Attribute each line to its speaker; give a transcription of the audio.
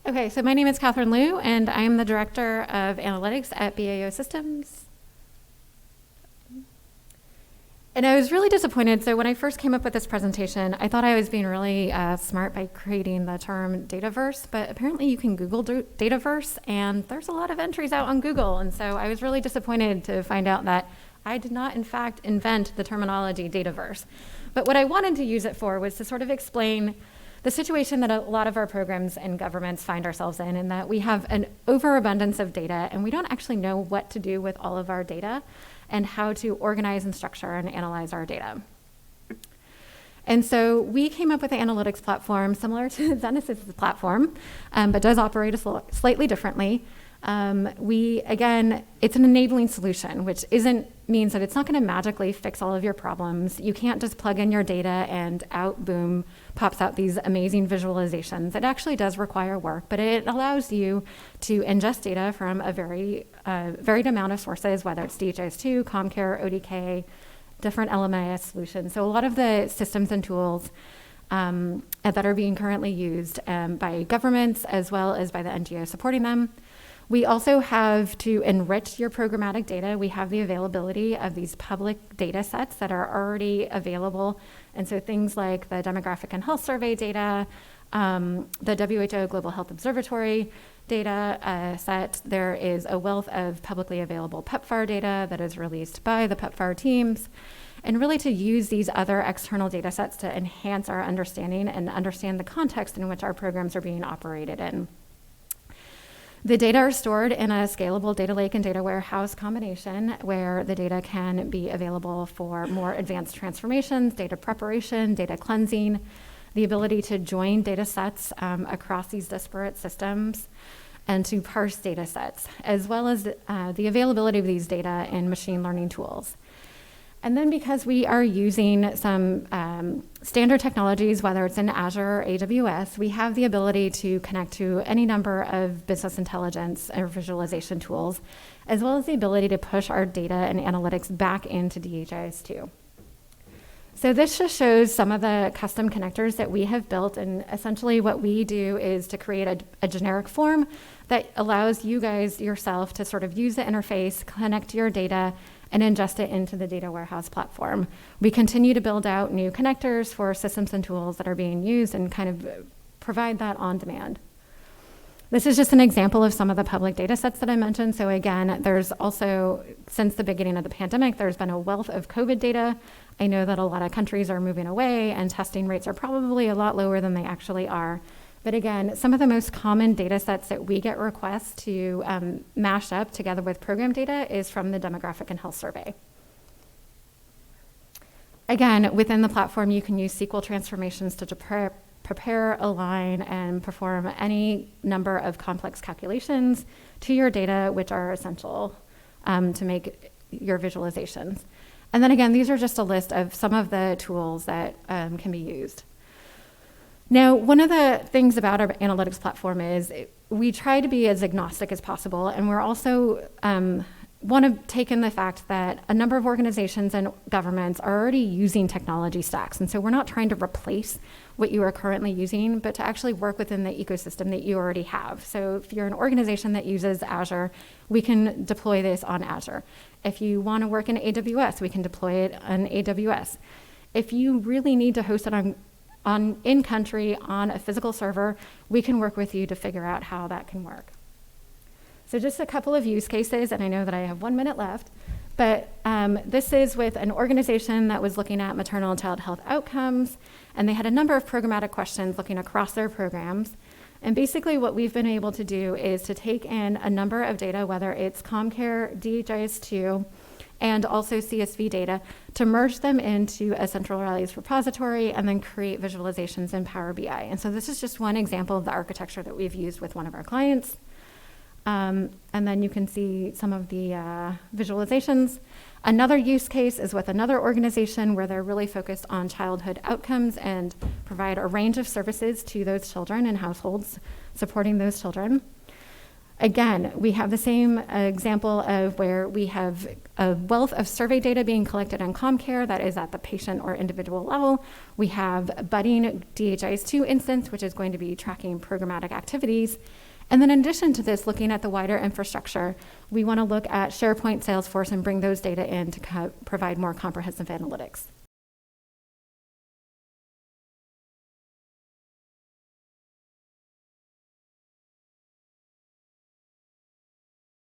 Speaker 1: Okay, so my name is Katherine Lew, and I am the Director of Analytics at BAO Systems. And I was really disappointed. So when I first came up with this presentation, I thought I was being really smart by creating the term Dataverse, but apparently you can Google Dataverse, and there's a lot of entries out on Google. And so I was really disappointed to find out that I did not, in fact, invent the terminology Dataverse. But what I wanted to use it for was to sort of explain the situation that a lot of our programs and governments find ourselves in that we have an overabundance of data, and we don't actually know what to do with all of our data and how to organize and structure and analyze our data. And so we came up with an analytics platform similar to Zenasys' platform, but does operate slightly differently. It's an enabling solution, which means that it's not going to magically fix all of your problems. You can't just plug in your data and boom, pops out these amazing visualizations. It actually does require work, but it allows you to ingest data from a varied amount of sources, whether it's DHIS2, CommCare, ODK, different LMIS solutions. So a lot of the systems and tools that are being currently used by governments as well as by the NGOs supporting them. We also have to enrich your programmatic data. We have the availability of these public data sets that are already available. And so things like the Demographic and Health Survey data, the WHO Global Health Observatory data set. There is a wealth of publicly available PEPFAR data that is released by the PEPFAR teams. And really to use these other external data sets to enhance our understanding and understand the context in which our programs are being operated in. The data are stored in a scalable data lake and data warehouse combination where the data can be available for more advanced transformations, data preparation, data cleansing, the ability to join data sets across these disparate systems, and to parse data sets, as well as the availability of these data in machine learning tools. And then because we are using some standard technologies, whether it's in Azure or AWS, we have the ability to connect to any number of business intelligence or visualization tools, as well as the ability to push our data and analytics back into DHIS2. So this just shows some of the custom connectors that we have built, and essentially what we do is to create a generic form that allows you guys yourself to sort of use the interface, connect to your data, and ingest it into the data warehouse platform. We continue to build out new connectors for systems and tools that are being used and kind of provide that on demand. This is just an example of some of the public data sets that I mentioned. So again, there's also, since the beginning of the pandemic, there's been a wealth of COVID data. I know that a lot of countries are moving away and testing rates are probably a lot lower than they actually are. But again, some of the most common data sets that we get requests to mash up together with program data is from the Demographic and Health Survey. Again, within the platform, you can use SQL transformations to prepare, align, and perform any number of complex calculations to your data, which are essential to make your visualizations. And then again, these are just a list of some of the tools that can be used. Now, one of the things about our analytics platform is we try to be as agnostic as possible, and we're also want to take in the fact that a number of organizations and governments are already using technology stacks, and so we're not trying to replace what you are currently using, but to actually work within the ecosystem that you already have. So if you're an organization that uses Azure, we can deploy this on Azure. If you want to work in AWS, we can deploy it on AWS. If you really need to host it in country on a physical server, we can work with you to figure out how that can work. So just a couple of use cases, and I know that I have 1 minute left, but this is with an organization that was looking at maternal and child health outcomes, and they had a number of programmatic questions looking across their programs. And basically what we've been able to do is to take in a number of data, whether it's CommCare, DHIS2, and also CSV data, to merge them into a centralized repository and then create visualizations in Power BI. And so this is just one example of the architecture that we've used with one of our clients. And then you can see some of the visualizations. Another use case is with another organization where they're really focused on childhood outcomes and provide a range of services to those children and households supporting those children. Again, we have the same example of where we have a wealth of survey data being collected on CommCare that is at the patient or individual level. We have budding DHIS2 instance, which is going to be tracking programmatic activities. And then in addition to this, looking at the wider infrastructure, we want to look at SharePoint, Salesforce, and bring those data in to provide more comprehensive analytics.